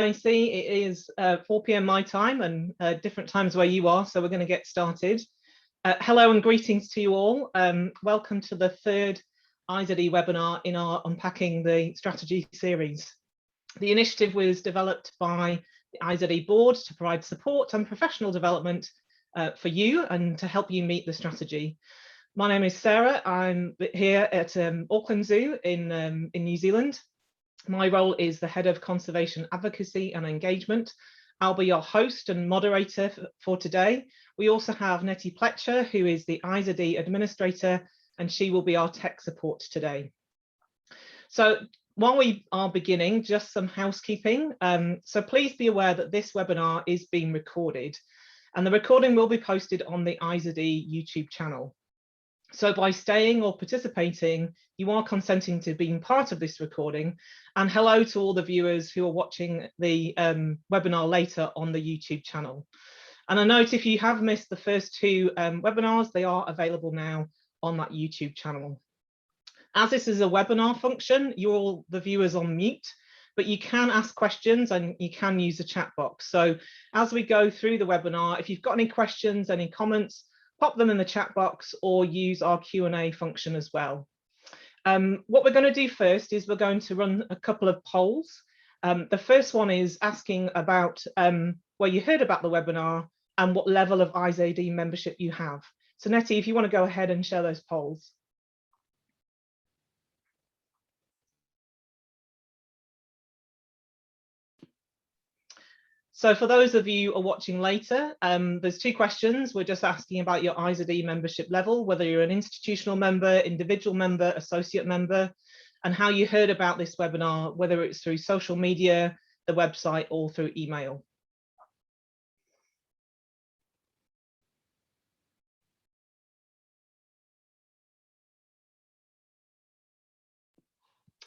I see it is 4 p.m. my time and different times where you are, so we're going to get started. Hello and greetings to you all. Welcome to the third IZD webinar in our Unpacking the Strategy series. The initiative was developed by the IZD board to provide support and professional development for you and to help you meet the strategy. My name is Sarah. I'm here at Auckland Zoo in New Zealand. My role is the Head of Conservation Advocacy and Engagement. I'll be your host and moderator for today. We also have Nettie Pletcher, who is the IZD Administrator, and she will be our tech support today. So while we are beginning, just some housekeeping. So please be aware that this webinar is being recorded, and the recording will be posted on the IZD YouTube channel. So by staying or participating, you are consenting to being part of this recording. And hello to all the viewers who are watching the webinar later on the YouTube channel. And I note if you have missed the first two webinars, they are available now on that YouTube channel. As this is a webinar function, you're all the viewers on mute, but you can ask questions and you can use the chat box. So as we go through the webinar, if you've got any questions, any comments, pop them in the chat box or use our Q&A function as well. What we're going to do first is we're going to run a couple of polls. The first one is asking about where you heard about the webinar and what level of IZD membership you have. So Nettie, if you want to go ahead and share those polls. So for those of you who are watching later, there's two questions. We're just asking about your IZD membership level, whether you're an institutional member, individual member, associate member, and how you heard about this webinar, whether it's through social media, the website, or through email.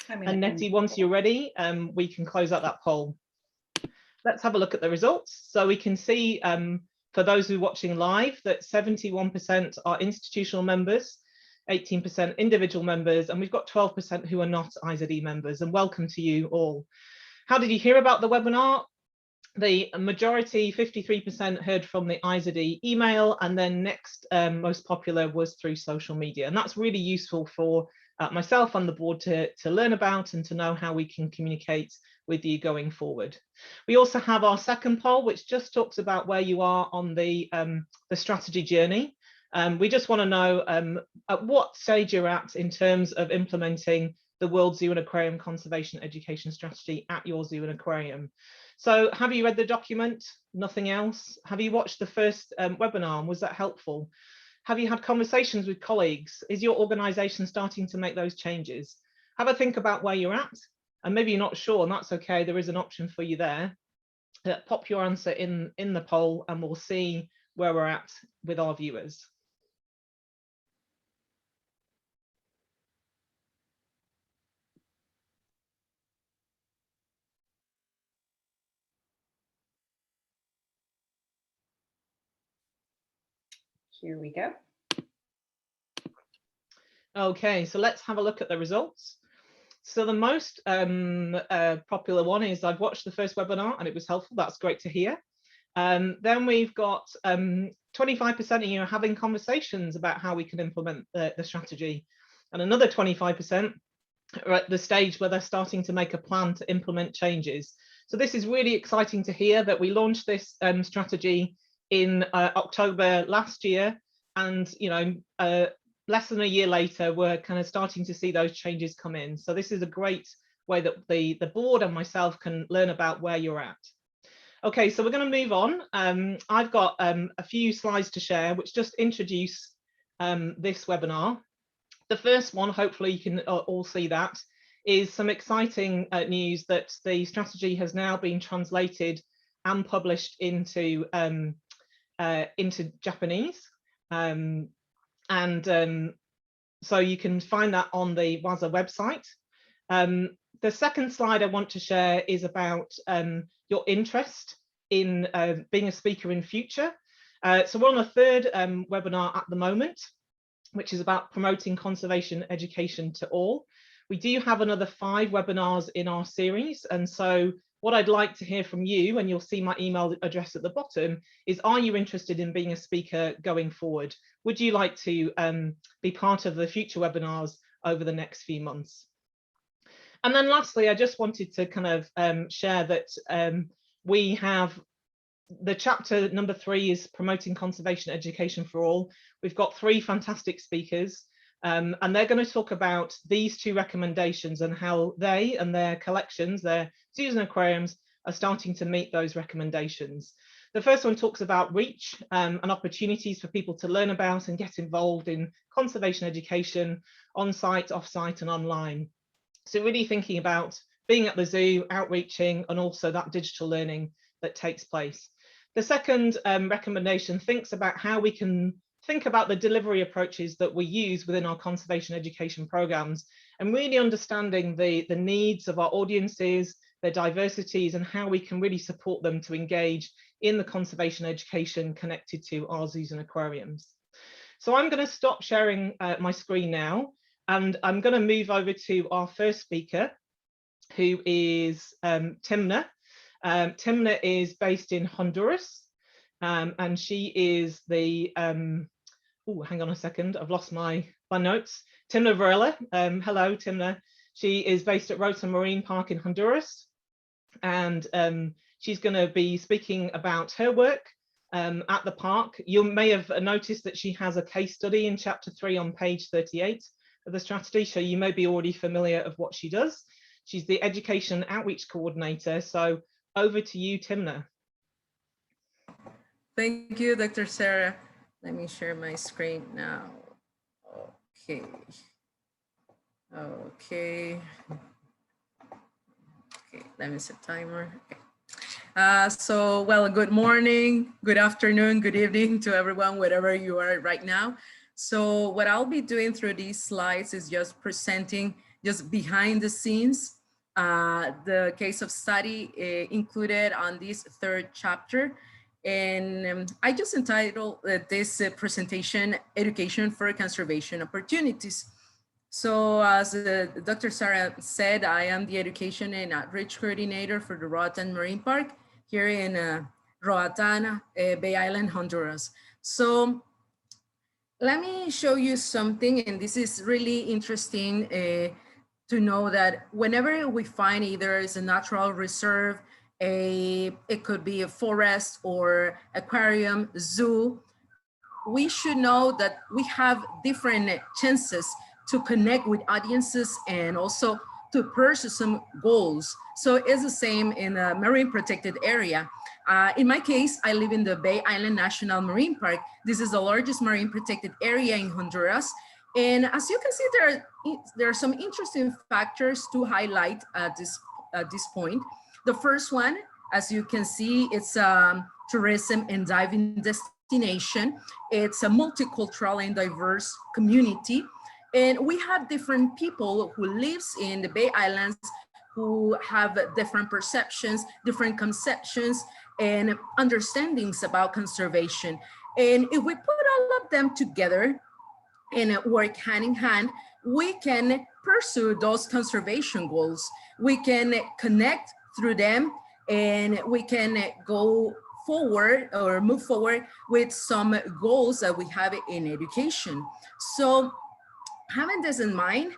And Nettie, once you're ready, we can close out that poll. Let's have a look at the results. So we can see for those who are watching live that 71% are institutional members, 18% individual members, and we've got 12% who are not IZD members, and welcome to you all. How did you hear about the webinar? The majority, 53%, heard from the IZD email, and then next most popular was through social media. And that's really useful for myself and the board to learn about and to know how we can communicate with you going forward. We also have our second poll, which just talks about where you are on the strategy journey. We just want to know at what stage you're at in terms of implementing the World Zoo and Aquarium Conservation Education Strategy at your zoo and aquarium. So have you read the document? Nothing else? Have you watched the first webinar? Was that helpful? Have you had conversations with colleagues? Is your organization starting to make those changes? Have a think about where you're at. And maybe you're not sure, and that's okay. There is an option for you there. Pop your answer in the poll and we'll see where we're at with our viewers. Here we go. Okay, so let's have a look at the results. So the most popular one is I've watched the first webinar and it was helpful. That's great to hear. Then we've got 25% of you having conversations about how we can implement the strategy. And another 25% are at the stage where they're starting to make a plan to implement changes. So this is really exciting to hear that we launched this strategy in October last year. And, you know, less than a year later, we're kind of starting to see those changes come in. So this is a great way that the board and myself can learn about where you're at. Okay, so we're going to move on. I've got a few slides to share, which just introduce this webinar. The first one, hopefully you can all see that, is some exciting news that the strategy has now been translated and published into Japanese. So you can find that on the WZACES website. The second slide I want to share is about your interest in being a speaker in future. So we're on the third webinar at the moment, which is about promoting conservation education to all. We do have another 5 webinars in our series, and so what I'd like to hear from you, and you'll see my email address at the bottom, is are you interested in being a speaker going forward? Would you like to be part of the future webinars over the next few months? And then lastly, I just wanted to kind of share that we have the chapter number 3 is promoting conservation education for all. We've got 3 fantastic speakers, and they're going to talk about these 2 recommendations and how they and their collections, their zoos and aquariums, are starting to meet those recommendations. The first one talks about reach and opportunities for people to learn about and get involved in conservation education on-site, off-site and online. So really thinking about being at the zoo, outreaching, and also that digital learning that takes place. The second recommendation thinks about how we can think about the delivery approaches that we use within our conservation education programs, and really understanding the needs of our audiences, their diversities, and how we can really support them to engage in the conservation education connected to our zoos and aquariums. So I'm going to stop sharing my screen now, and I'm going to move over to our first speaker, who is Timna. Timna is based in Honduras, and she is the, oh, hang on a second, I've lost my notes. Timna Varela, hello Timna. She is based at Rota Marine Park in Honduras, and she's going to be speaking about her work at the park. You may have noticed that she has a case study in chapter 3 on page 38 of the strategy, so you may be already familiar of what she does. She's the Education Outreach Coordinator, so over to you, Timna. Thank you, Dr. Sarah. Let me share my screen now. Okay. Okay, let me set timer. Okay. So, well, good morning, good afternoon, good evening to everyone, wherever you are right now. So what I'll be doing through these slides is just presenting just behind the scenes, the case of study included on this 3rd chapter. And I just entitled this presentation, Education for Conservation Opportunities. So as Dr. Sarah said, I am the Education and Outreach Coordinator for the Roatan Marine Park here in Roatan, Bay Island, Honduras. So let me show you something, and this is really interesting to know that whenever we find either as a natural reserve, it could be a forest or aquarium, zoo, we should know that we have different chances to connect with audiences and also to pursue some goals. So it's the same in a marine protected area. In my case, I live in the Bay Island National Marine Park. This is the largest marine protected area in Honduras. And as you can see, there are some interesting factors to highlight at this point. The first one, as you can see, it's tourism and diving destination. It's a multicultural and diverse community. And we have different people who lives in the Bay Islands who have different perceptions, different conceptions, and understandings about conservation. And if we put all of them together and work hand in hand, we can pursue those conservation goals. We can connect through them, and we can go forward or move forward with some goals that we have in education. So having this in mind,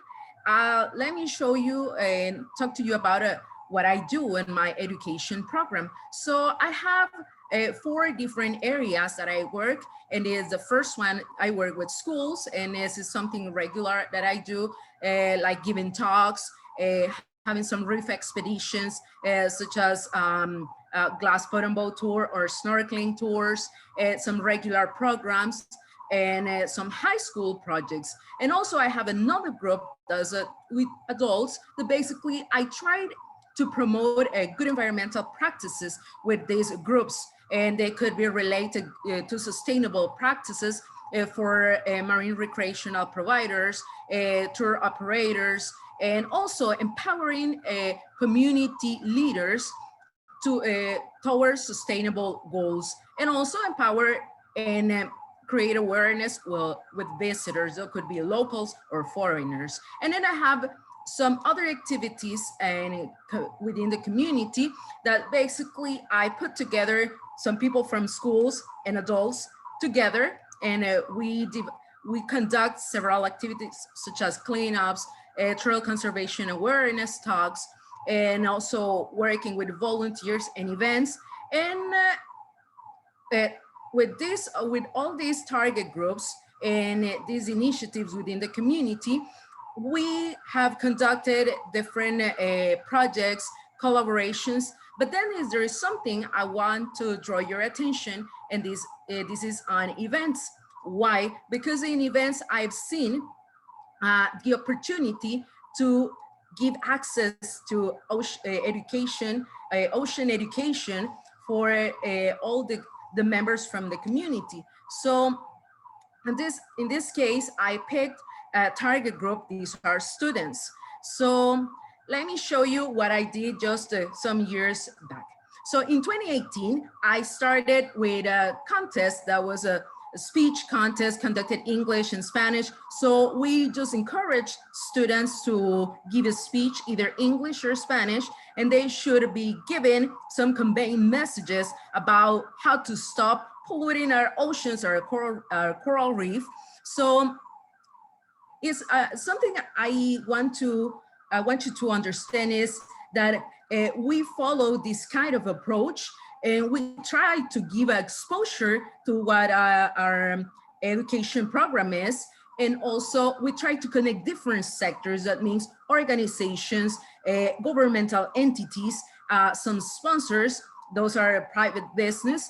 let me show you and talk to you about what I do in my education program. So I have 4 different areas that I work, and is the first one, I work with schools, and this is something regular that I do, like giving talks, having some reef expeditions, such as glass bottom boat tour or snorkeling tours, some regular programs, and some high school projects. And also I have another group that's with adults that basically I tried to promote good environmental practices with these groups, and they could be related to sustainable practices for marine recreational providers, tour operators, and also empowering community leaders to towards sustainable goals, and also empower and create awareness with visitors. That could be locals or foreigners. And then I have some other activities and within the community that basically I put together some people from schools and adults together, and we conduct several activities such as cleanups, trail conservation awareness talks, and also working with volunteers and events. And with all these target groups and these initiatives within the community, we have conducted different projects, collaborations. But then there is something I want to draw your attention, and this is on events. Why? Because in events I've seen the opportunity to give access to ocean education for all the members from the community. So in this case, I picked a target group. These are students. So let me show you what I did just some years back. So in 2018, I started with a contest that was a speech contest conducted English and Spanish. So we just encouraged students to give a speech, either English or Spanish, and they should be given some conveying messages about how to stop polluting our oceans or our coral reef. So it's something I want you to understand is that we follow this kind of approach, and we try to give exposure to what our education program is. And also we try to connect different sectors. That means organizations, governmental entities, some sponsors, those are private business,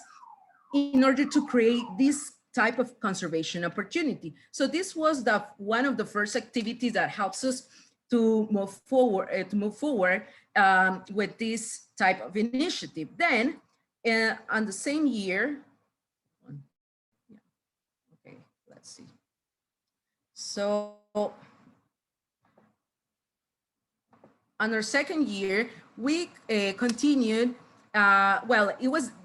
in order to create this type of conservation opportunity. So this was one of the first activities that helps us to move forward with this type of initiative. Then on the same year, okay, let's see. So on our second year, we continued.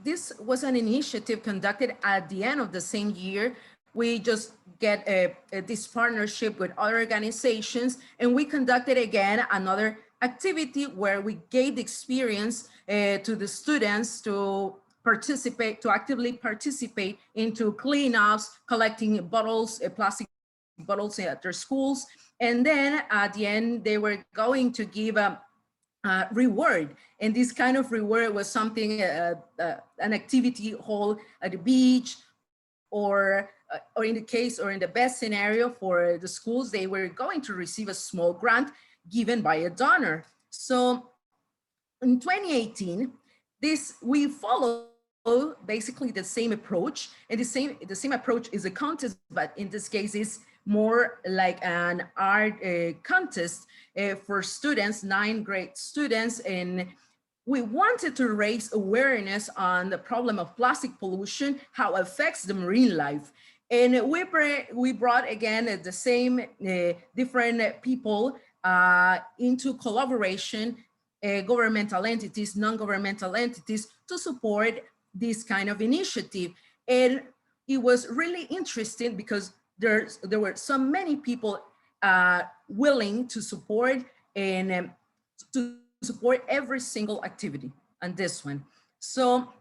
This was an initiative conducted at the end of the same year. We just get this partnership with other organizations, and we conducted again another activity where we gave the experience to the students to actively participate into cleanups, collecting bottles, plastic bottles at their schools. And then at the end, they were going to give reward, and this kind of reward was something an activity hall at the beach, or in the best scenario for the schools, they were going to receive a small grant given by a donor. So in 2018, we follow basically the same approach, and the same approach is a contest, but in this case is more like an art contest for students, 9th grade students. And we wanted to raise awareness on the problem of plastic pollution, how it affects the marine life. And we brought again the same different people into collaboration, governmental entities, non-governmental entities, to support this kind of initiative. And it was really interesting because there were so many people willing to support and to support every single activity on this one. So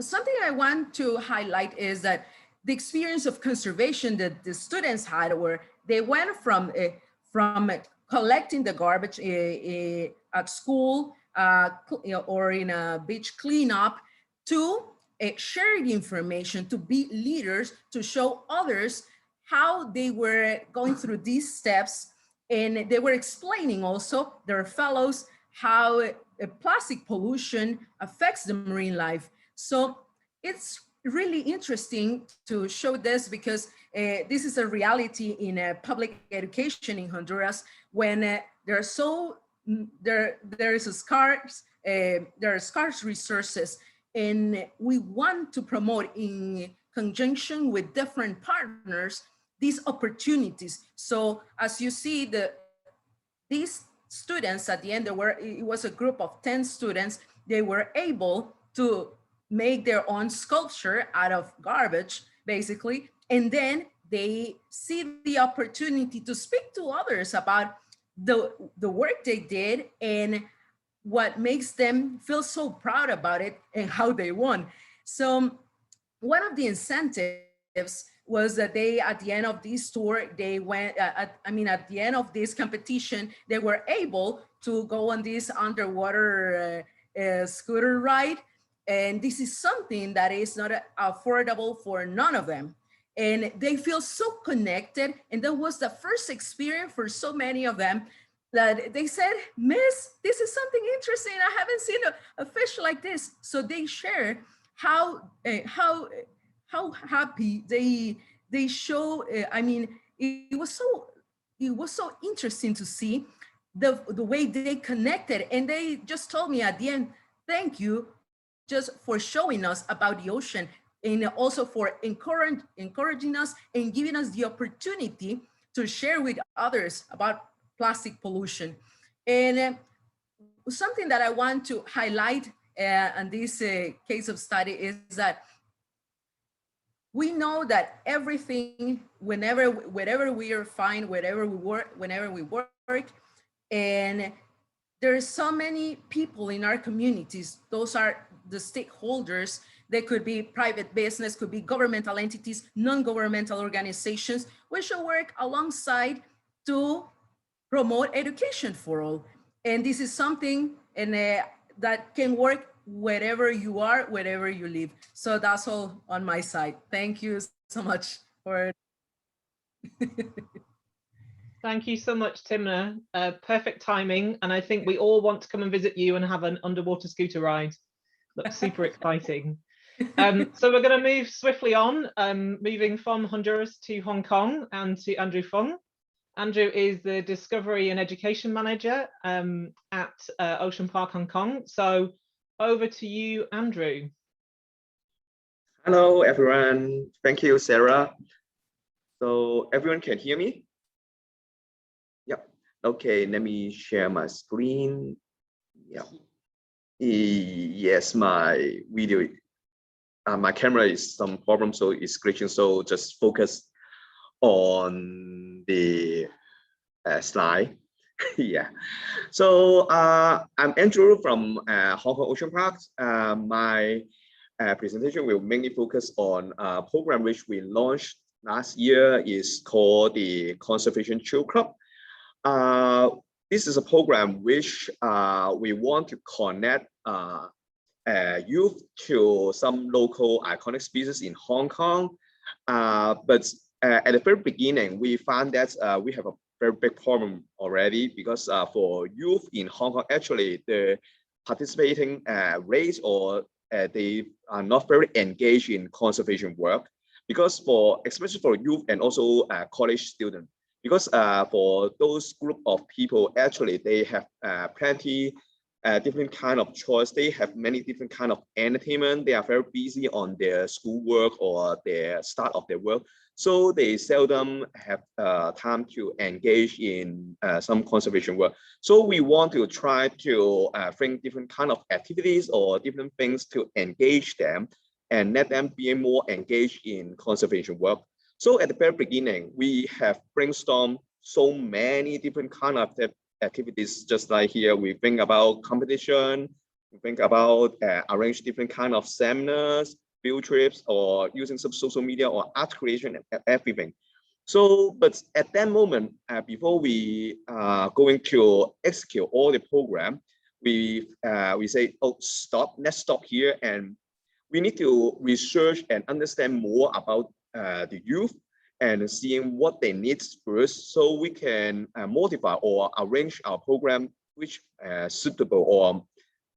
something I want to highlight is that the experience of conservation that the students had, where they went from collecting the garbage at school or in a beach cleanup, to share the information, to be leaders, to show others how they were going through these steps. And they were explaining also their fellows how plastic pollution affects the marine life. So it's really interesting to show this, because this is a reality in public education in Honduras, when there are scarce resources, and we want to promote, in conjunction with different partners, these opportunities. So as you see, these students at the end, it was a group of 10 students. They were able to make their own sculpture out of garbage, basically. And then they see the opportunity to speak to others about the work they did and what makes them feel so proud about it and how they won. So one of the incentives was that they, at the end of this tour, they went, at the end of this competition, they were able to go on this underwater scooter ride. And this is something that is not affordable for none of them. And they feel so connected. And that was the first experience for so many of them that they said, Miss, this is something interesting. I haven't seen a fish like this. So they share how happy they show. It was so interesting to see the way they connected, and they just told me at the end, thank you just for showing us about the ocean, and also for encouraging us and giving us the opportunity to share with others about plastic pollution. And something that I want to highlight in this case of study is that we know that everything, wherever we are fine, wherever we work, and there's so many people in our communities. Those are the stakeholders. They could be private business, could be governmental entities, non-governmental organizations. We should work alongside to promote education for all. And this is something that can work wherever you are, wherever you live. So that's all on my side. Thank you so much for. Thank you so much, Timna. Perfect timing. And I think we all want to come and visit you and have an underwater scooter ride. Looks super exciting. So we're going to move swiftly on, moving from Honduras to Hong Kong and to Andrew Fung. Andrew is the Discovery and Education Manager at Ocean Park Hong Kong. So over to you, Andrew. Hello, everyone. Thank you, Sarah. So everyone can hear me? Yep. Okay, let me share my screen. Yeah. Yes, my video, my camera is some problem, so it's glitching. So just focus on the slide. Yeah. So I'm Andrew from Hong Kong Ocean Park. My presentation will mainly focus on a program which we launched last year, is called the Conservation Chill Club. This is a program which we want to connect youth to some local iconic species in Hong Kong. But at the very beginning, we found that we have a very big problem already, because for youth in Hong Kong, actually the participating rate, or they are not very engaged in conservation work, because especially for youth and also college students, because for those group of people, actually they have plenty different kind of choice. They have many different kind of entertainment. They are very busy on their schoolwork or their start of their work. So they seldom have time to engage in some conservation work. So we want to try to bring different kind of activities or different things to engage them and let them be more engaged in conservation work. So at the very beginning, we have brainstormed so many different kind of activities. Just like here, we think about competition, we think about arrange different kind of seminars, field trips, or using some social media or art creation and everything. So, but at that moment, before we are going to execute all the program, we say, oh, stop, let's stop here, and we need to research and understand more about the youth and seeing what they need first, so we can modify or arrange our program which suitable, or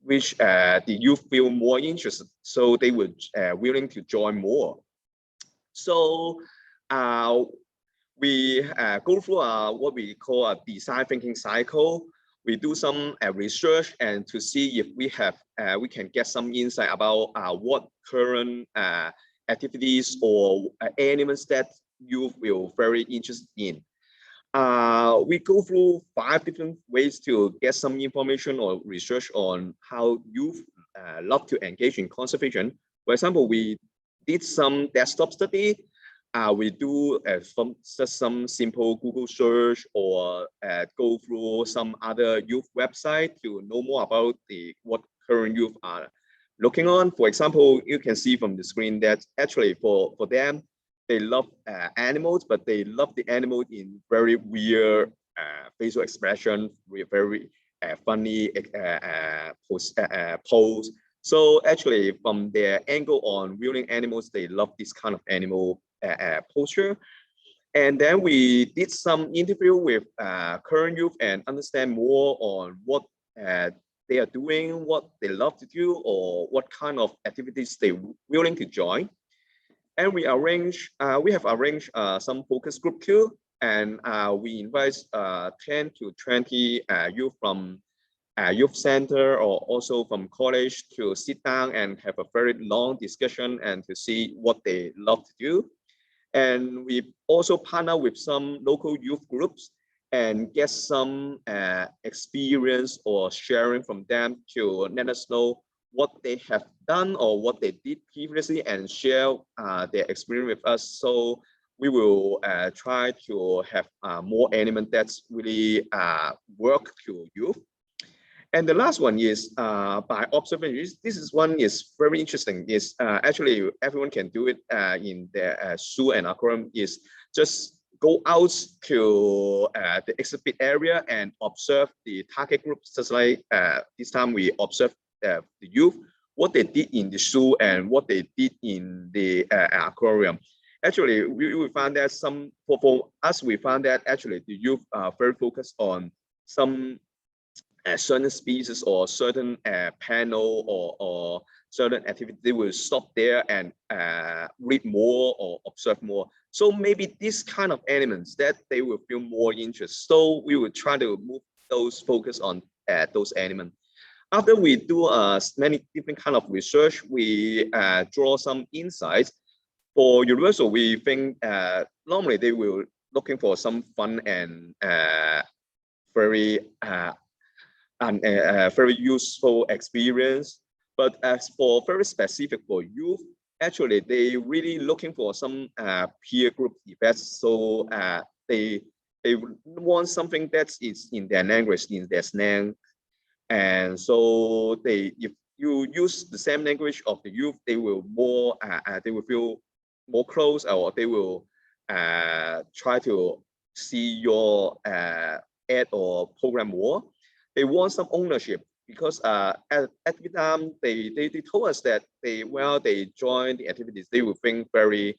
which the youth feel more interested, so they would willing to join more. So we go through what we call a design thinking cycle. We do some research and to see if we have we can get some insight about what current activities or elements that youth will very interested in. We go through 5 different ways to get some information or research on how youth love to engage in conservation. For example, we did some desktop study. we do just some simple Google search or go through some other youth website to know more about what current youth are looking on. For example, you can see from the screen that actually for them, they love animals, but they love the animal in very weird facial expression, with very funny pose. So actually, from their angle on viewing animals, they love this kind of animal posture. And then we did some interview with current youth and understand more on what they are doing, what they love to do, or what kind of activities they're willing to join. And we have arranged some focus group too, and we invite 10 to 20 youth from youth center or also from college to sit down and have a very long discussion and to see what they love to do. And we also partner with some local youth groups and get some experience or sharing from them to let us know what they have done or what they did previously and share their experience with us. So we will try to have more element that's really work to youth. And the last one is by observation. This is one is very interesting. Is actually everyone can do it in the zoo and aquarium. Is just go out to the exhibit area and observe the target groups. Just like this time we observed the youth, what they did in the zoo and what they did in the aquarium. Actually, we found that for us, we found that actually the youth are very focused on some certain species or certain panel or certain activity. They will stop there and read more or observe more. So maybe this kind of elements that they will feel more interest. So we will try to move those focus on those elements. After we do many different kind of research, we draw some insights. For Universal, we think normally they will looking for some fun and very very useful experience. But as for very specific for youth, actually they really looking for some peer group events. So they want something that is in their language, in their slang. And so if you use the same language of the youth, they will feel more close, or they will try to see your ad or program more. They want some ownership because at the time they told us that while they join the activities, they will think very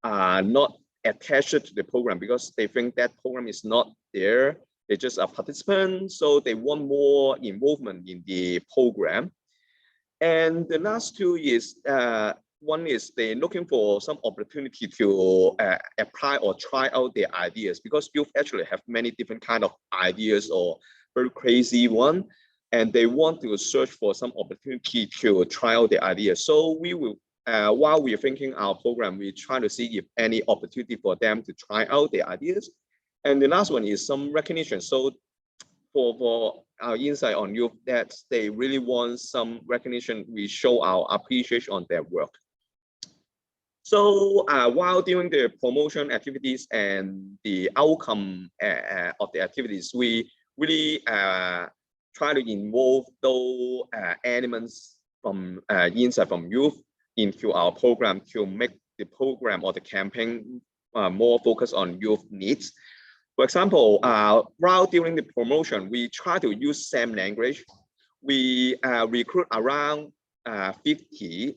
not attached to the program because they think that program is not there. They just are participants, so they want more involvement in the program. And the last two is one is they're looking for some opportunity to apply or try out their ideas, because youth actually have many different kind of ideas or very crazy one, and they want to search for some opportunity to try out their ideas. So we will, while we're thinking our program, we try to see if any opportunity for them to try out their ideas. And the last one is some recognition. So for our insight on youth, that they really want some recognition, we show our appreciation on their work. So while doing the promotion activities and the outcome of the activities, we really try to involve those elements from insight from youth into our program to make the program or the campaign more focused on youth needs. For example, while during the promotion, we try to use same language. We recruit around 50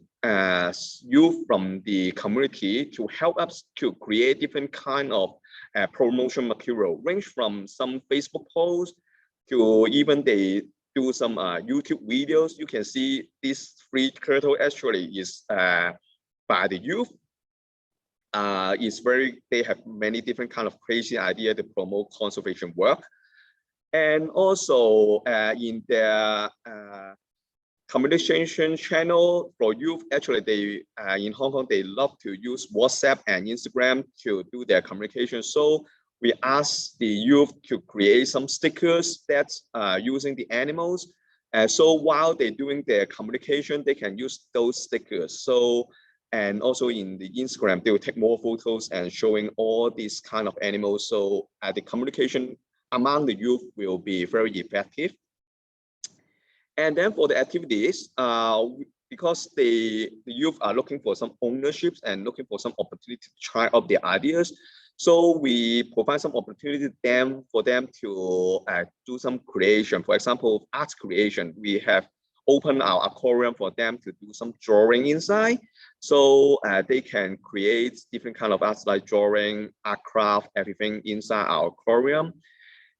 youth from the community to help us to create different kind of promotion material, range from some Facebook posts to even they do some YouTube videos. You can see this free turtle actually is by the youth. They have many different kind of crazy idea to promote conservation work. And also in their communication channel for youth, actually they in Hong Kong, they love to use WhatsApp and Instagram to do their communication. So we ask the youth to create some stickers that's using the animals. So while they're doing their communication, they can use those stickers. So And also in the Instagram, they will take more photos and showing all these kind of animals. So the communication among the youth will be very effective. And then for the activities, because the youth are looking for some ownerships and looking for some opportunity to try out their ideas. So we provide some opportunity for them to do some creation. For example, art creation. We have opened our aquarium for them to do some drawing inside. So they can create different kind of arts like drawing, art craft, everything inside our aquarium.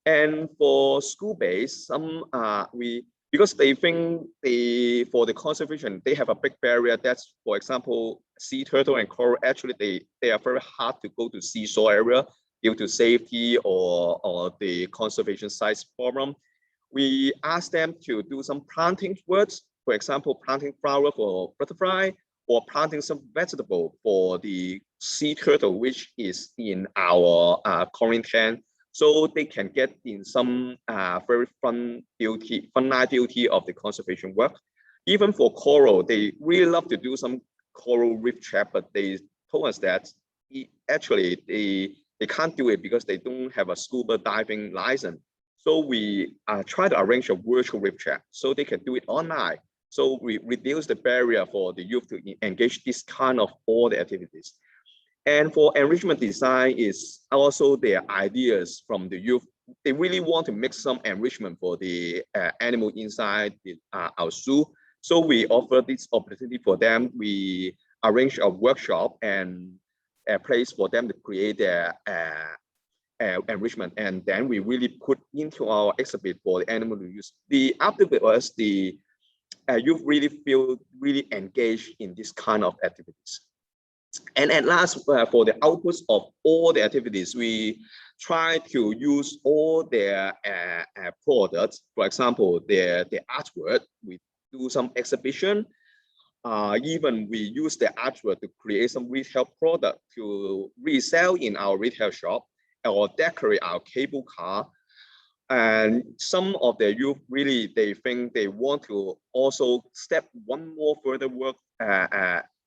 And for school-based, because they think for the conservation, they have a big barrier. That's, for example, sea turtle and coral, actually they are very hard to go to seashore area due to safety or the conservation size problem. We ask them to do some planting works, for example, planting flower for butterfly or planting some vegetable for the sea turtle, which is in our quarantine. So they can get in some very fun night duty of the conservation work. Even for coral, they really love to do some coral reef trap, but they told us that actually they can't do it because they don't have a scuba diving license. So we try to arrange a virtual reef trap so they can do it online. So we reduce the barrier for the youth to engage this kind of all the activities. And for enrichment design is also their ideas from the youth. They really want to make some enrichment for the animal inside our zoo. So we offer this opportunity for them. We arrange a workshop and a place for them to create their enrichment. And then we really put into our exhibit for the animal to use. Afterwards, the youth really feel really engaged in this kind of activities. And at last, for the outputs of all the activities, we try to use all their products. For example, their artwork. We do some exhibition. Even we use the artwork to create some retail product to resell in our retail shop or decorate our cable car. And some of the youth really, they think they want to also step one more further work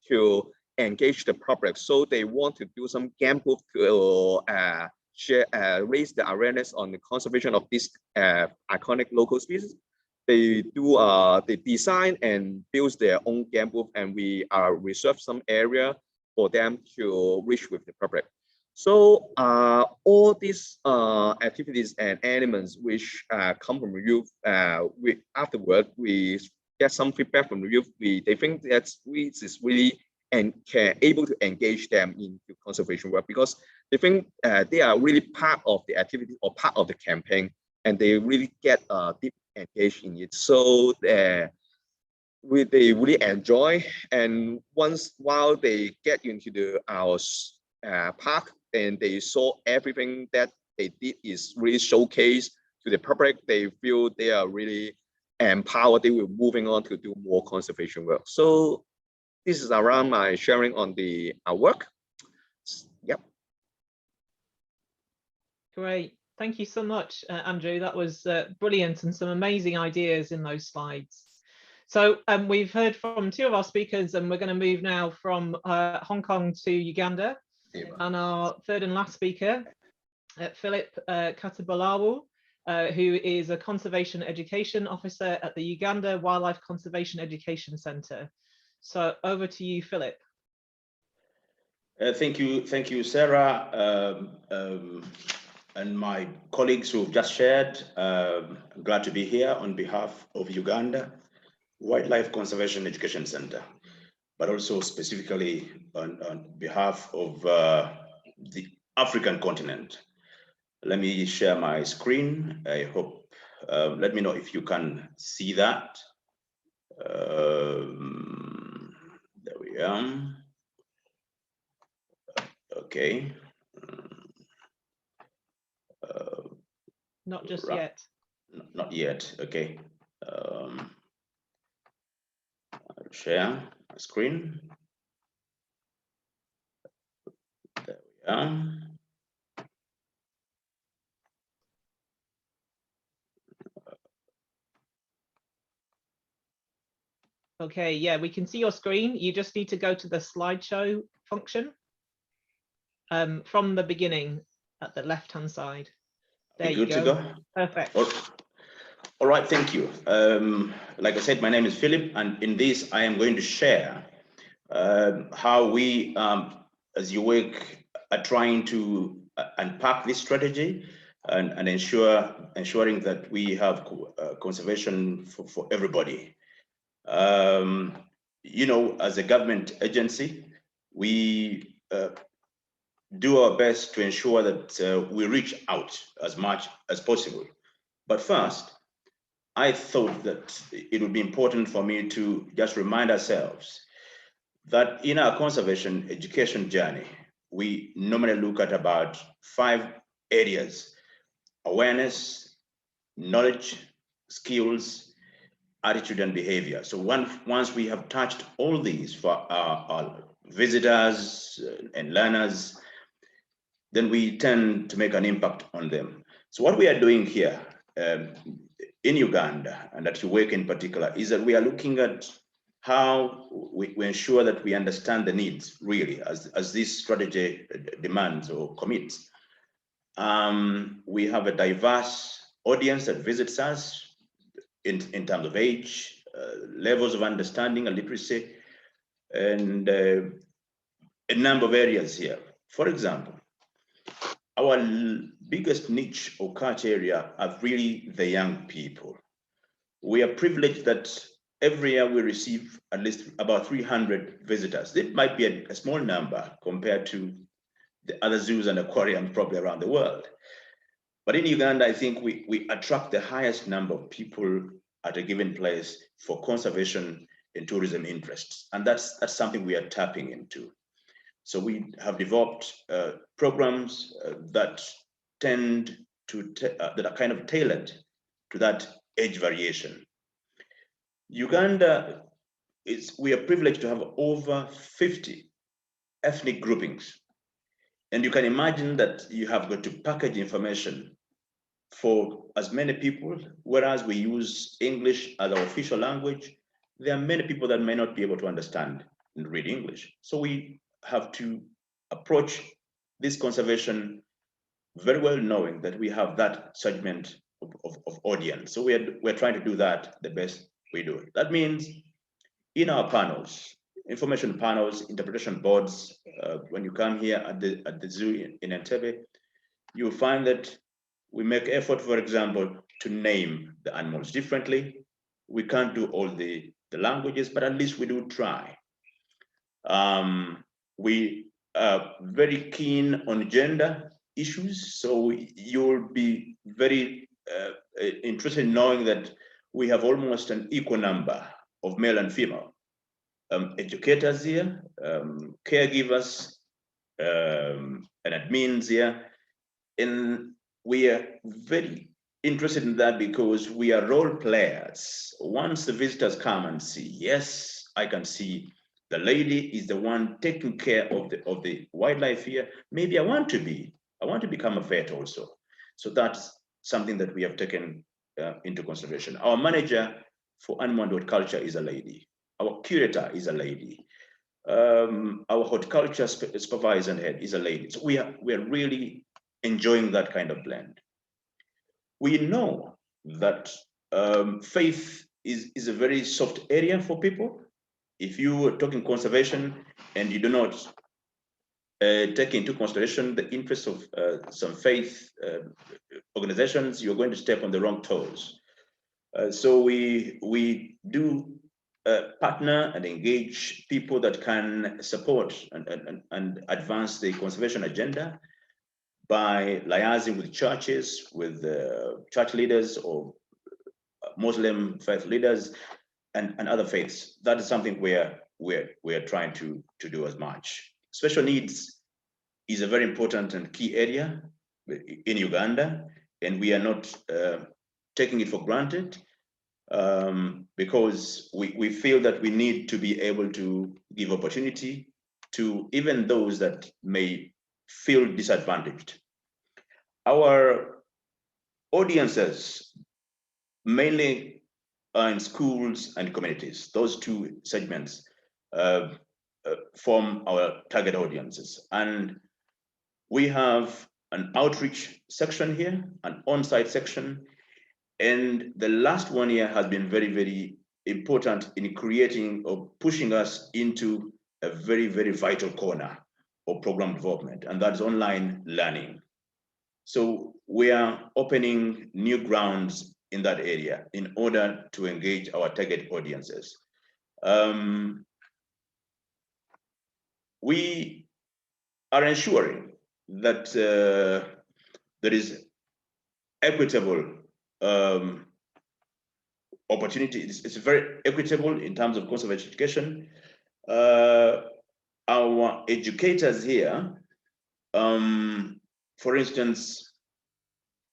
to engage the public. So they want to do some game book to raise the awareness on the conservation of this iconic local species. They do they design and build their own game book, and we reserve some area for them to reach with the public. So all these activities and elements which come from the youth, afterward we get some feedback from the youth. They think that this is really and can able to engage them into conservation work because they think they are really part of the activity or part of the campaign, and they really get deep engaged in it. So they really enjoy, and while they get into our park and they saw everything that they did is really showcased to the public, they feel they are really empowered. They will moving on to do more conservation work. So this is around my sharing on the work. Yep. Great. Thank you so much, Andrew. That was brilliant and some amazing ideas in those slides. So we've heard from two of our speakers, and we're going to move now from Hong Kong to Uganda. And our third and last speaker, Philip Katabalawu, who is a Conservation Education Officer at the Uganda Wildlife Conservation Education Centre. So over to you, Philip. Thank you, Sarah, and my colleagues who've just shared. I'm glad to be here on behalf of Uganda Wildlife Conservation Education Center, but also specifically on behalf of the African continent. Let me share my screen. I hope, let me know if you can see that. There we are. Okay. Not just yet. Not yet. Okay. I'll share my screen. There we are. Okay, yeah, we can see your screen. You just need to go to the slideshow function from the beginning at the left-hand side. There you Good to go. go. Perfect. All right, thank you. Like I said, my name is Philip, and in this, I am going to share how we, as you work, are trying to unpack this strategy and ensuring that we have conservation for everybody. You know, as a government agency, we do our best to ensure that we reach out as much as possible. But first, I thought that it would be important for me to just remind ourselves that in our conservation education journey, we normally look at about 5 areas: awareness, knowledge, skills, attitude, and behavior. So once we have touched all these for our visitors and learners, then we tend to make an impact on them. So what we are doing here in Uganda, and at UWEC in particular, is that we are looking at how we ensure that we understand the needs really as this strategy demands or commits. We have a diverse audience that visits us in terms of age, levels of understanding and literacy, and a number of areas here. For example, our biggest niche or catch area are really the young people. We are privileged that every year we receive at least about 300 visitors. It might be a small number compared to the other zoos and aquariums probably around the world. But in Uganda, I think we attract the highest number of people at a given place for conservation and tourism interests. And that's something we are tapping into. So we have developed programs that that are kind of tailored to that age variation. Uganda we are privileged to have over 50 ethnic groupings. And you can imagine that you have got to package information for as many people, whereas we use English as our official language, there are many people that may not be able to understand and read English. So we have to approach this conservation very well knowing that we have that segment of audience. So we're trying to do that the best we do. That means in our panels, information panels, interpretation boards, when you come here at the zoo in Entebbe, you'll find that we make effort, for example, to name the animals differently. We can't do all the languages, but at least we do try. We are very keen on gender issues, so you'll be very interested in knowing that we have almost an equal number of male and female educators here, caregivers, and admins here. And we are very interested in that because we are role players. Once the visitors come and see, yes, I can see the lady is the one taking care of the wildlife here. Maybe I want to become a vet also. So that's something that we have taken into consideration. Our manager for animal and culture is a lady. Our curator is a lady. Our horticulture supervisor and head is a lady. So we are really enjoying that kind of blend. We know that faith is a very soft area for people. If you are talking conservation and you do not take into consideration the interests of some faith organizations, you're going to step on the wrong toes. So we do partner and engage people that can support and advance the conservation agenda by liaising with churches, with church leaders or Muslim faith leaders and other faiths. That is something we're trying to do as much. Special needs is a very important and key area in Uganda, and we are not taking it for granted because we feel that we need to be able to give opportunity to even those that may feel disadvantaged. Our audiences mainly in schools and communities. Those two segments form our target audiences. And we have an outreach section here, an on-site section. And the last 1 year has been very, very important in creating or pushing us into a very, very vital corner of program development, and that's online learning. So we are opening new grounds in that area in order to engage our target audiences. We are ensuring that there is equitable opportunity. It's very equitable in terms of conservation education. Our educators here, for instance,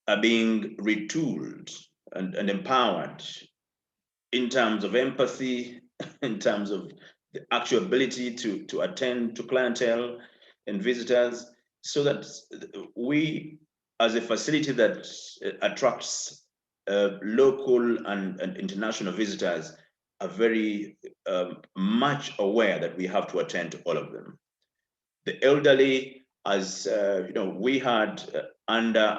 are being retooled and empowered in terms of empathy, in terms of the actual ability to attend to clientele and visitors, so that we, as a facility that attracts local and international visitors, are very much aware that we have to attend to all of them. The elderly, as you know, we had under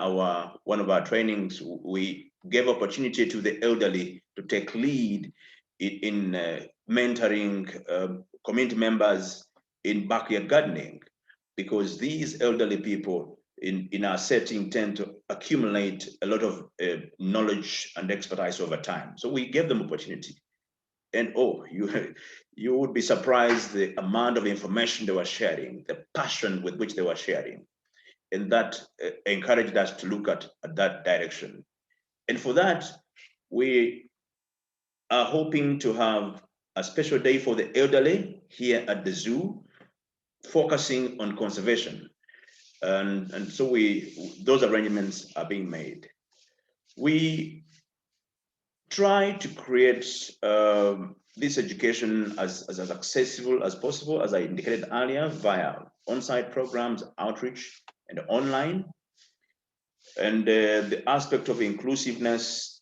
one of our trainings, we gave opportunity to the elderly to take lead in mentoring community members in backyard gardening, because these elderly people in our setting tend to accumulate a lot of knowledge and expertise over time. So we gave them opportunity. And oh, you would be surprised the amount of information they were sharing, the passion with which they were sharing. And that encouraged us to look at that direction. And for that, we are hoping to have a special day for the elderly here at the zoo, focusing on conservation. And so those arrangements are being made. We try to create this education as accessible as possible, as I indicated earlier, via on-site programs, outreach, and online. And the aspect of inclusiveness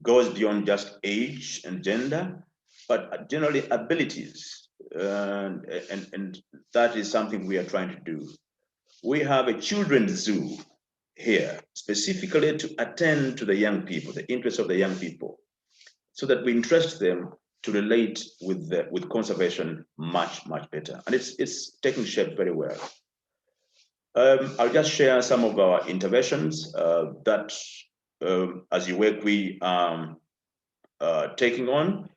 goes beyond just age and gender, but generally abilities. And that is something we are trying to do. We have a children's zoo here, specifically to attend to the young people, the interests of the young people, so that we interest them to relate with conservation much better. And it's taking shape very well. I'll just share some of our interventions that, as you work, we are taking on.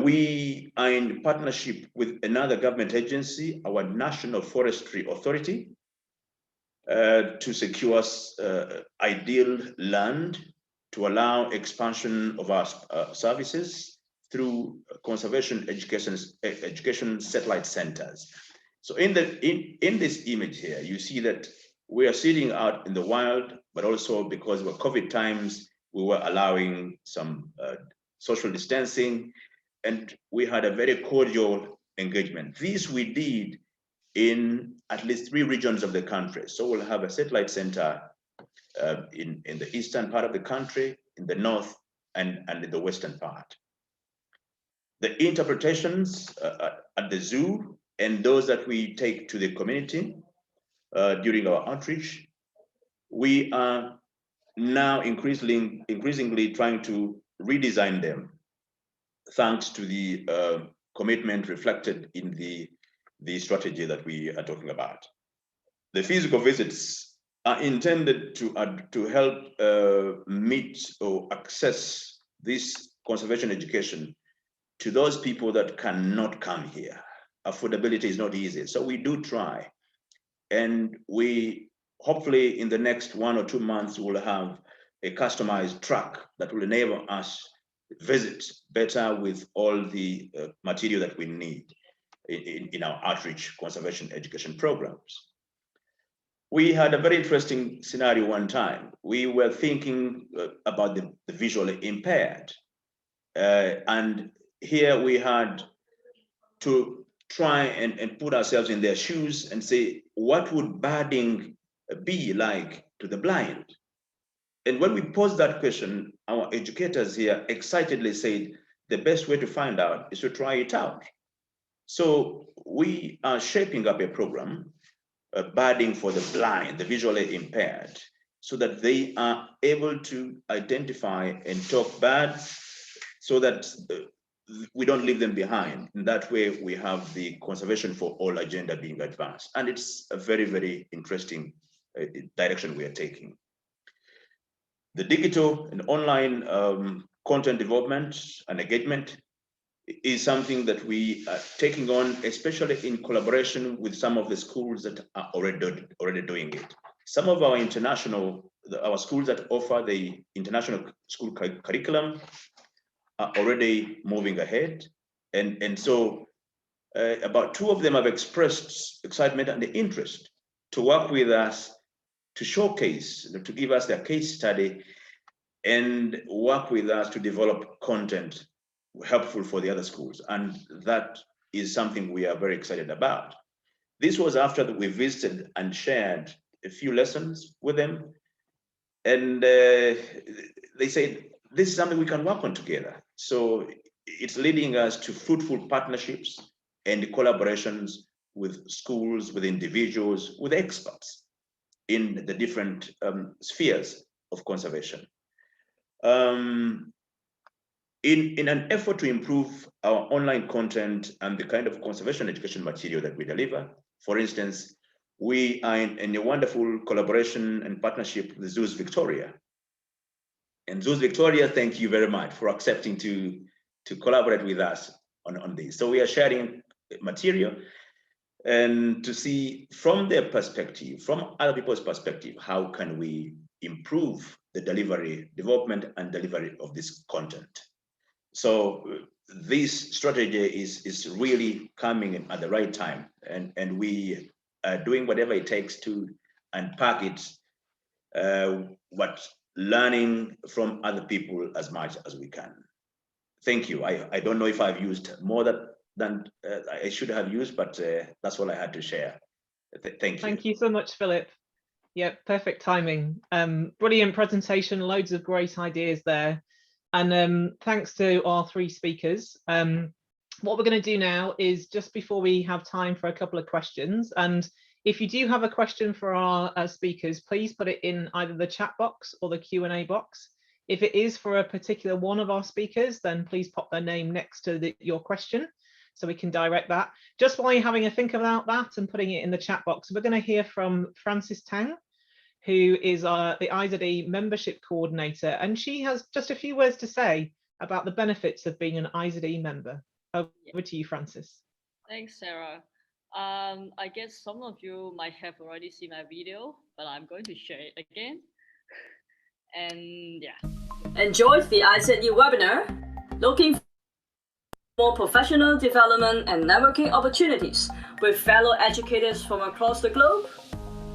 We are in partnership with another government agency, our National Forestry Authority, to secure us ideal land to allow expansion of our services through conservation education satellite centers. So in this image here, you see that we are sitting out in the wild, but also because of COVID times, we were allowing some social distancing, and we had a very cordial engagement. This we did in at least 3 regions of the country. So we'll have a satellite center in the eastern part of the country, in the north, and in the western part. The interpretations at the zoo and those that we take to the community during our outreach, we are now increasingly trying to redesign them, thanks to the commitment reflected in the strategy that we are talking about. The physical visits are intended to help meet or access this conservation education to those people that cannot come here. Affordability is not easy, so we do try. And we hopefully in the next 1 or 2 months will have a customized track that will enable us visit better with all the material that we need in our outreach conservation education programs. We had a very interesting scenario one time. We were thinking about the visually impaired. And here we had to try and put ourselves in their shoes and say, what would birding be like to the blind? And when we posed that question, our educators here excitedly said the best way to find out is to try it out. So we are shaping up a program, Budding for the Blind, the visually impaired, so that they are able to identify and talk bad, so that we don't leave them behind. In that way, we have the conservation for all agenda being advanced. And it's a very, very interesting direction we are taking. The digital and online content development and engagement is something that we are taking on, especially in collaboration with some of the schools that are already doing it. Some of our our schools that offer the international school curriculum are already moving ahead. And so about 2 of them have expressed excitement and interest to work with us, to showcase, to give us their case study and work with us to develop content helpful for the other schools. And that is something we are very excited about. This was after we visited and shared a few lessons with them. And they said, this is something we can work on together. So it's leading us to fruitful partnerships and collaborations with schools, with individuals, with experts in the different spheres of conservation. In an effort to improve our online content and the kind of conservation education material that we deliver, for instance, we are in a wonderful collaboration and partnership with Zoos Victoria. And Zoos Victoria, thank you very much for accepting to collaborate with us on this. So we are sharing material and to see from their perspective, from other people's perspective, how can we improve the development and delivery of this content. So this strategy is really coming in at the right time, and we are doing whatever it takes to unpack it, learning from other people as much as we can. Thank you. I don't know if I've used more than I should have used, but that's all I had to share. Thank you. Thank you so much, Philip. Yeah, perfect timing. Brilliant presentation, loads of great ideas there. And thanks to our 3 speakers. What we're going to do now is, just before we have time for a couple of questions, and if you do have a question for our speakers, please put it in either the chat box or the Q&A box. If it is for a particular one of our speakers, then please pop their name next to your question so we can direct that. Just while you're having a think about that and putting it in the chat box, we're going to hear from Frances Tang, who is the IZE membership coordinator, and she has just a few words to say about the benefits of being an IZE member. Over to you, Frances. Thanks, Sarah. I guess some of you might have already seen my video, but I'm going to share it again. And yeah. Enjoyed the IZE webinar? Looking for more professional development and networking opportunities with fellow educators from across the globe?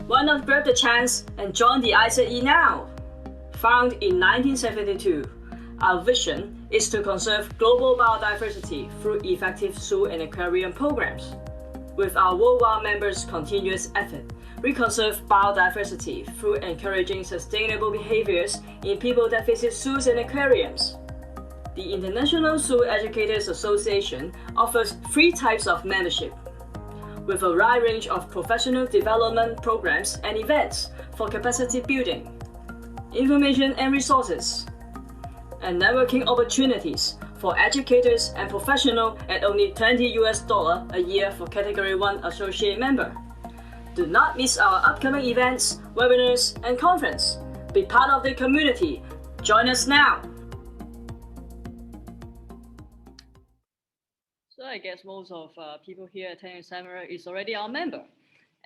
Why not grab the chance and join the IZE now? Founded in 1972, our vision is to conserve global biodiversity through effective zoo and aquarium programs. With our worldwide members' continuous effort, we conserve biodiversity through encouraging sustainable behaviors in people that visit zoos and aquariums. The International Zoo Educators Association offers 3 types of membership, with a wide range of professional development programs and events for capacity building, information and resources, and networking opportunities for educators and professionals at only $20 a year for Category 1 Associate member. Do not miss our upcoming events, webinars, and conference. Be part of the community. Join us now. So I guess most of people here attending the seminar is already our member.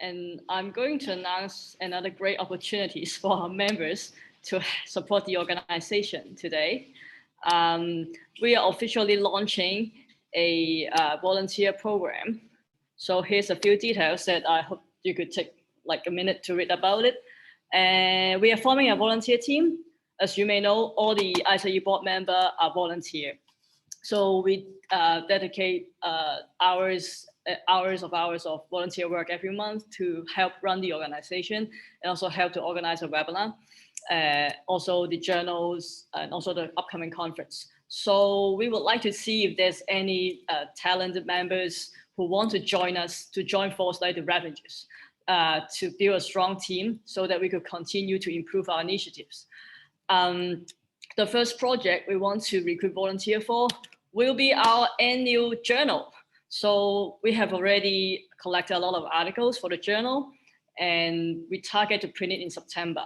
And I'm going to announce another great opportunities for our members to support the organization today. We are officially launching a volunteer program. So here's a few details that I hope you could take like a minute to read about it. And we are forming a volunteer team. As you may know, all the IZE board members are volunteer. So we dedicate hours of volunteer work every month to help run the organization and also help to organize a webinar. also the journals, and also the upcoming conference. So we would like to see if there's any talented members who want to join us, to join force like the Revengers, to build a strong team so that we could continue to improve our initiatives. The first project we want to recruit volunteer for will be our annual journal. So we have already collected a lot of articles for the journal, and we target to print it in September.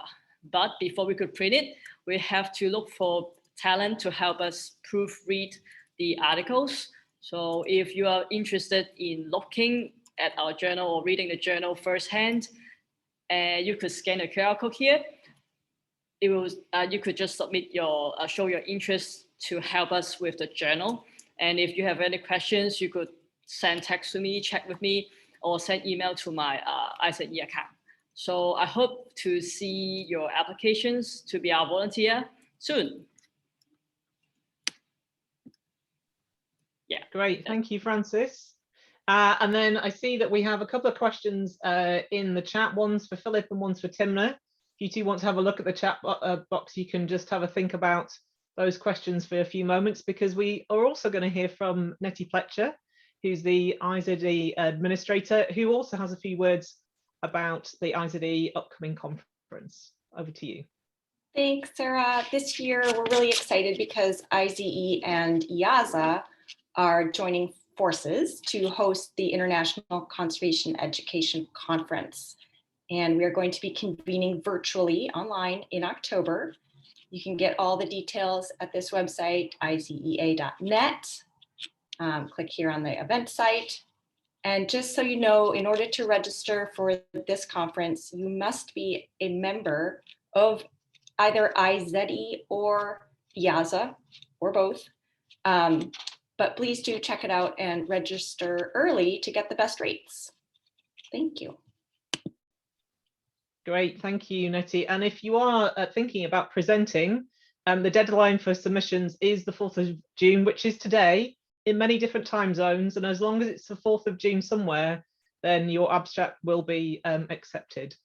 But before we could print it, we have to look for talent to help us proofread the articles. So if you are interested in looking at our journal or reading the journal firsthand, you could scan the QR code here. It will, you could just submit your, show your interest to help us with the journal. And if you have any questions, you could send text to me, chat with me, or send email to my IZE account. So I hope to see your applications to be our volunteer soon. Yeah. Great, thank you, Francis. And then I see that we have a couple of questions in the chat. One's for Philip and one's for Timna. If you two want to have a look at the chat box, you can just have a think about those questions for a few moments, because we are also going to hear from Nettie Pletcher, who's the IZE administrator, who also has a few words about the IZE upcoming conference. Over to you. Thanks, Sarah. This year, we're really excited because IZE and IAZA are joining forces to host the International Conservation Education Conference. And we are going to be convening virtually online in October. You can get all the details at this website, izea.net. Click here on the event site. And just so you know, in order to register for this conference, you must be a member of either IZE or IAZA, or both. But please do check it out and register early to get the best rates. Thank you. Great, thank you, Nettie. And if you are thinking about presenting, the deadline for submissions is the 4th of June, which is today, in many different time zones. And as long as it's the 4th of June somewhere, then your abstract will be accepted.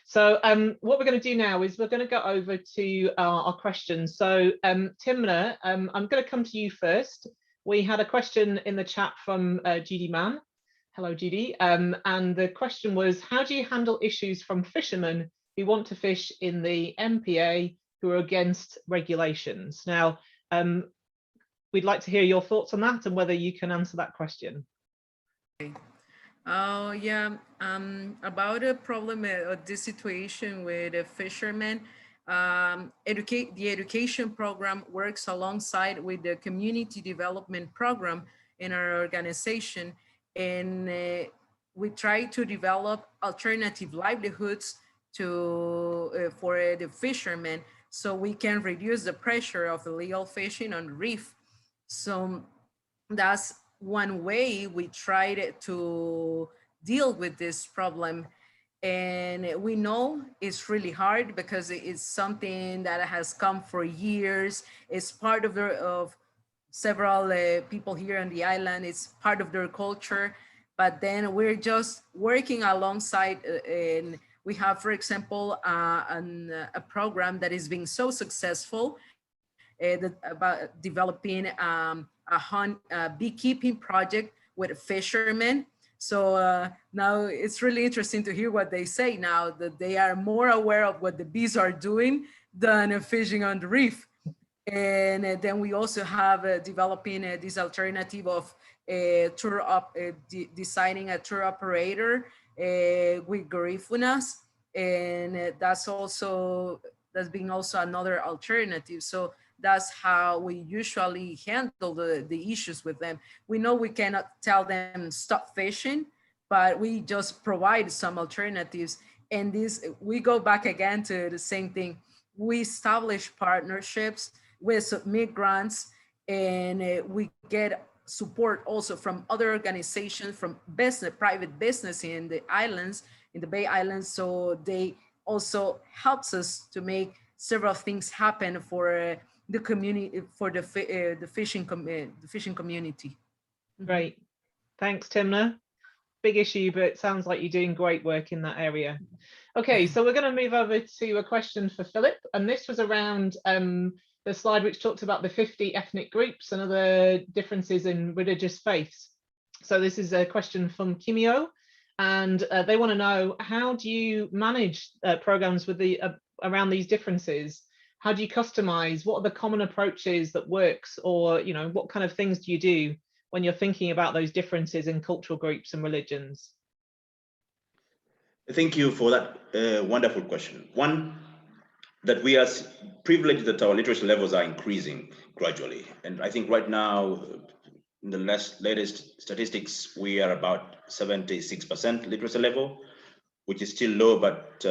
So what we're going to do now is we're going to go over to our questions. So Timna, I'm going to come to you first. We had a question in the chat from Judy Mann. Hello, Judy. And the question was, how do you handle issues from fishermen who want to fish in the MPA who are against regulations? Now, we'd like to hear your thoughts on that and whether you can answer that question. Oh, yeah. About a problem or this situation with a fisherman, the education program works alongside with the community development program in our organization. And we try to develop alternative livelihoods to for the fishermen, so we can reduce the pressure of illegal fishing on the reef. So that's one way we tried to deal with this problem. And we know it's really hard because it's something that has come for years. It's part of several people here on the island. It's part of their culture, but then we're just working alongside and we have, for example, a program that is being so successful about developing a beekeeping project with fishermen. So now it's really interesting to hear what they say now, that they are more aware of what the bees are doing than fishing on the reef. And then we also have developing this alternative of designing a tour operator with Garifunas, and that's being also another alternative. So that's how we usually handle the issues with them. We know we cannot tell them stop fishing, but we just provide some alternatives. And this, we go back again to the same thing. We establish partnerships, we submit grants, and we get support also from other organizations, from private business in the islands, in the Bay Islands. So they also helps us to make several things happen for the community, for the fishing community. Great, thanks, Timna. big issue, but it sounds like you're doing great work in that area. Okay, so we're going to move over to a question for Philip, and this was around the slide which talked about the 50 ethnic groups and other differences in religious faiths. So this is a question from Kimio, and they want to know, how do you manage programs with the around these differences? How do you customize? What are the common approaches that works, or what kind of things do you do when you're thinking about those differences in cultural groups and religions? Thank you for that wonderful question. One, that we are privileged that our literacy levels are increasing gradually. And I think right now, in the latest statistics, we are about 76% literacy level, which is still low, but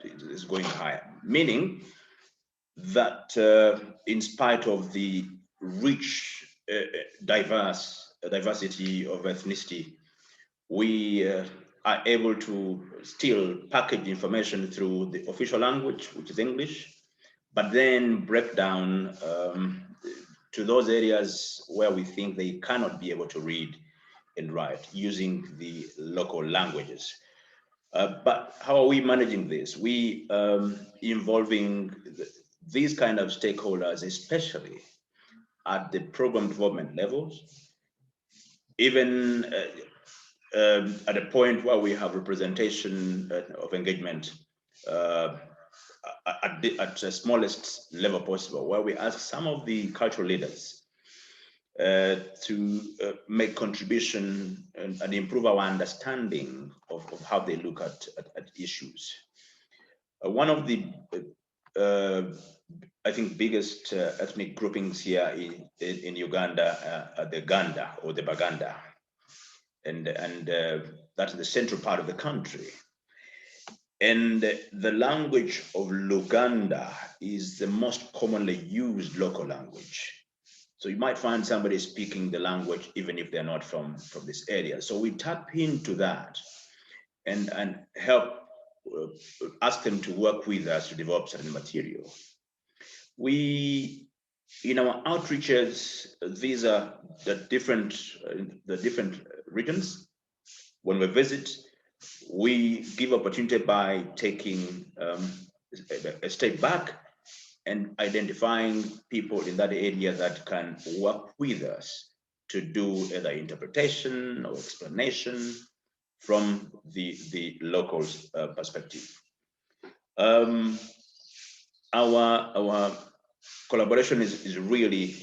it is going higher. Meaning that in spite of the rich, diversity of ethnicity, we are able to still package information through the official language, which is English, but then break down to those areas where we think they cannot be able to read and write using the local languages. But how are we managing this? We involving these kind of stakeholders, especially at the program development levels, even at a point where we have representation of engagement at the smallest level possible, where we ask some of the cultural leaders to make contribution and improve our understanding of how they look at issues. One of the I think biggest ethnic groupings here in Uganda are the Ganda or the Baganda, and that's the central part of the country. And the language of Luganda is the most commonly used local language. So you might find somebody speaking the language even if they're not from this area. So we tap into that and help ask them to work with us to develop certain material. We, in our outreaches, these are the different regions. When we visit, we give opportunity by taking a step back and identifying people in that area that can work with us to do either interpretation or explanation from the local perspective. Our collaboration is really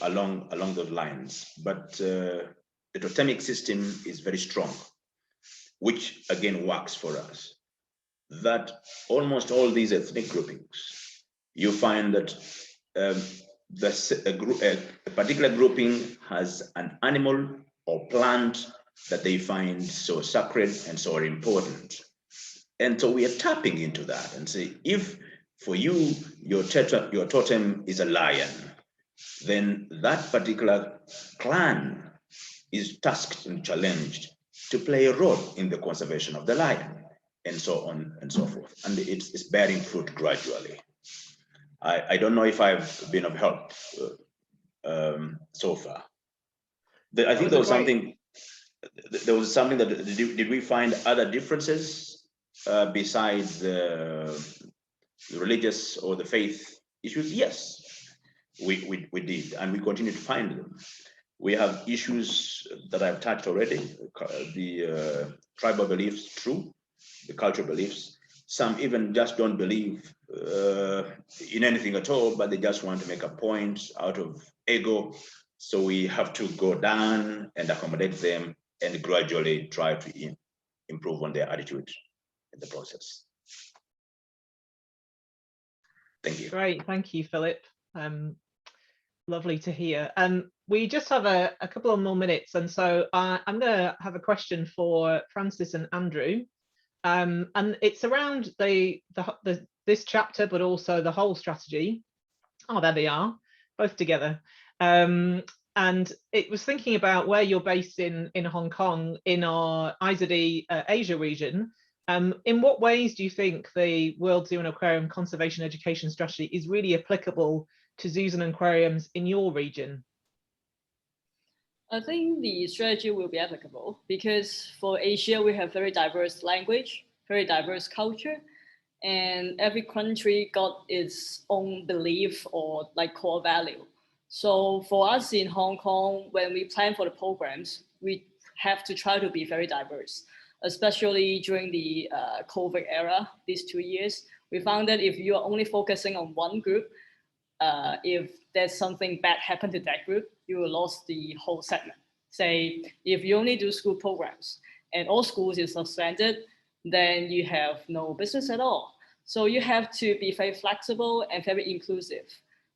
along those lines, but the totemic system is very strong, which again works for us. That almost all these ethnic groupings, you find that a particular grouping has an animal or plant that they find so sacred and so important. And so we are tapping into that and say, if for you, your totem is a lion, then that particular clan is tasked and challenged to play a role in the conservation of the lion, and so on and so forth. And it's bearing fruit gradually. I don't know if I've been of help so far. I think there was something that, did we find other differences besides the religious or the faith issues? Yes, we did, and we continue to find them. We have issues that I've touched already, the tribal beliefs, true, the cultural beliefs. Some even just don't believe in anything at all, but they just want to make a point out of ego. So we have to go down and accommodate them and gradually try to improve on their attitude in the process. Thank you. Great, thank you, Philip. Lovely to hear. We just have a couple of more minutes, and so I'm going to have a question for Francis and Andrew, and it's around this chapter, but also the whole strategy. Oh, there they are, both together. And it was thinking about where you're based in Hong Kong, in our IZAD Asia region. In what ways do you think the World Zoo and Aquarium Conservation Education Strategy is really applicable to zoos and aquariums in your region? I think the strategy will be applicable because for Asia, we have very diverse language, very diverse culture, and every country got its own belief or like core value. So for us in Hong Kong, when we plan for the programs, we have to try to be very diverse, especially during the COVID era, these 2 years. We found that if you are only focusing on one group, if there's something bad happened to that group, you will lose the whole segment. Say, if you only do school programs and all schools is suspended, then you have no business at all. So you have to be very flexible and very inclusive.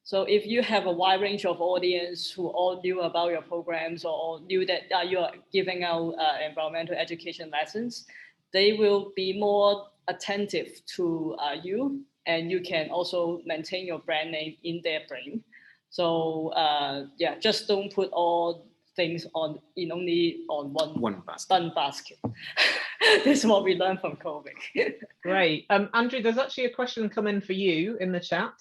So if you have a wide range of audience who all knew about your programs or all knew that you are giving out environmental education lessons, they will be more attentive to you, and you can also maintain your brand name in their brain. So yeah, just don't put all things on only on one basket. This is what we learned from COVID. Great. Andrew, there's actually a question come in for you in the chat.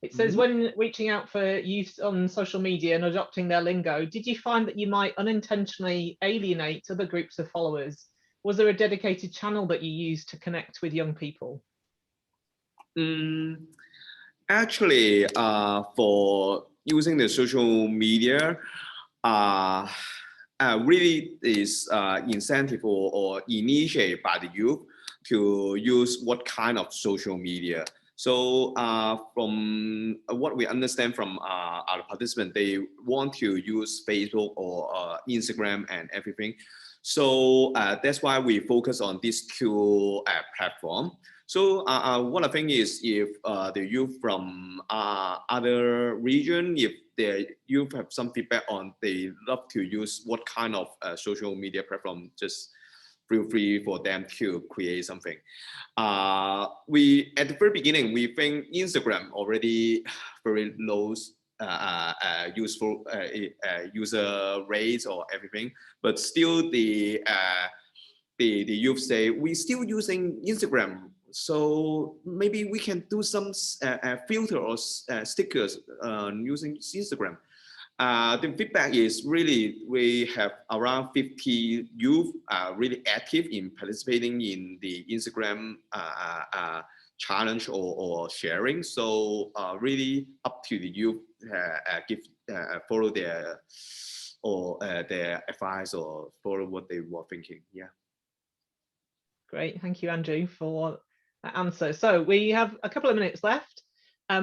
It says, when reaching out for youth on social media and adopting their lingo, did you find that you might unintentionally alienate other groups of followers? Was there a dedicated channel that you used to connect with young people? Actually, for using the social media, really is incentive or initiated by the youth to use what kind of social media. So from what we understand from our participants, they want to use Facebook or Instagram and everything. So that's why we focus on these two platforms. So what I think is, if the youth from other region, if the youth have some feedback on they love to use what kind of social media platform, just feel free for them to create something. We at the very beginning, we think Instagram already very low useful user rates or everything, but still the youth say we still using Instagram, so maybe we can do some filter or stickers using Instagram. The feedback is really, we have around 50 youth really active in participating in the Instagram challenge or sharing. So really up to the youth follow their advice or follow what they were thinking. Yeah. Great, thank you, Andrew, for that answer. So we have a couple of minutes left.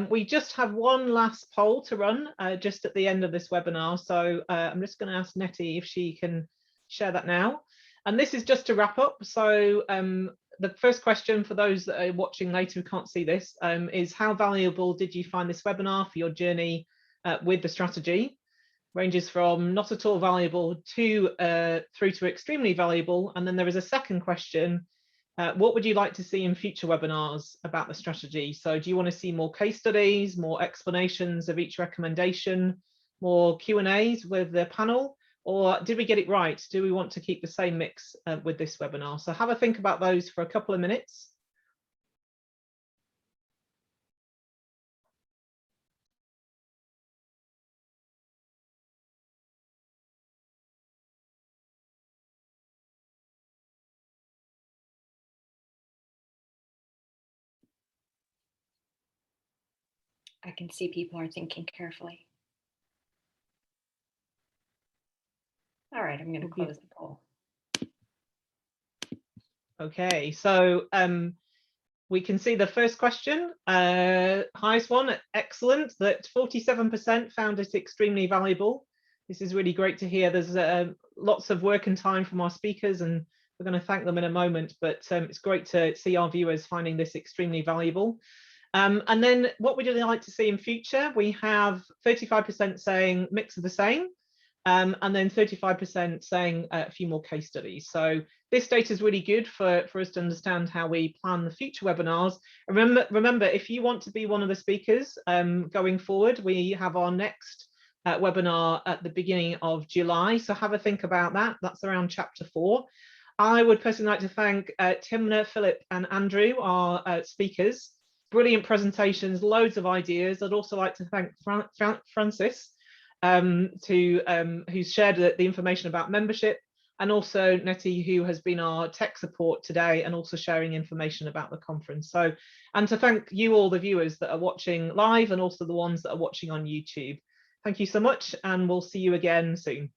We just have one last poll to run just at the end of this webinar. So I'm just going to ask Nettie if she can share that now. And this is just to wrap up. So the first question for those that are watching later who can't see this is, how valuable did you find this webinar for your journey with the strategy? Ranges from not at all valuable to through to extremely valuable. And then there is a second question. What would you like to see in future webinars about the strategy? So do you want to see more case studies, more explanations of each recommendation, more Q&As with the panel, or did we get it right? Do we want to keep the same mix with this webinar? So have a think about those for a couple of minutes. I can see people are thinking carefully. All right, I'm going to close the poll. Okay, so we can see the first question, highest one, excellent, that 47% found it extremely valuable. This is really great to hear. There's lots of work and time from our speakers, and we're going to thank them in a moment, but it's great to see our viewers finding this extremely valuable. And then what would you like to see in future? We have 35% saying mix of the same, and then 35% saying a few more case studies. So this data is really good for us to understand how we plan the future webinars. Remember, if you want to be one of the speakers going forward, we have our next webinar at the beginning of July. So have a think about that. That's around chapter 4. I would personally like to thank Timna, Philip and Andrew, our speakers. Brilliant presentations, loads of ideas. I'd also like to thank Francis who's shared the information about membership, and also Nettie, who has been our tech support today and also sharing information about the conference. So, and to thank you all the viewers that are watching live and also the ones that are watching on YouTube. Thank you so much, and we'll see you again soon.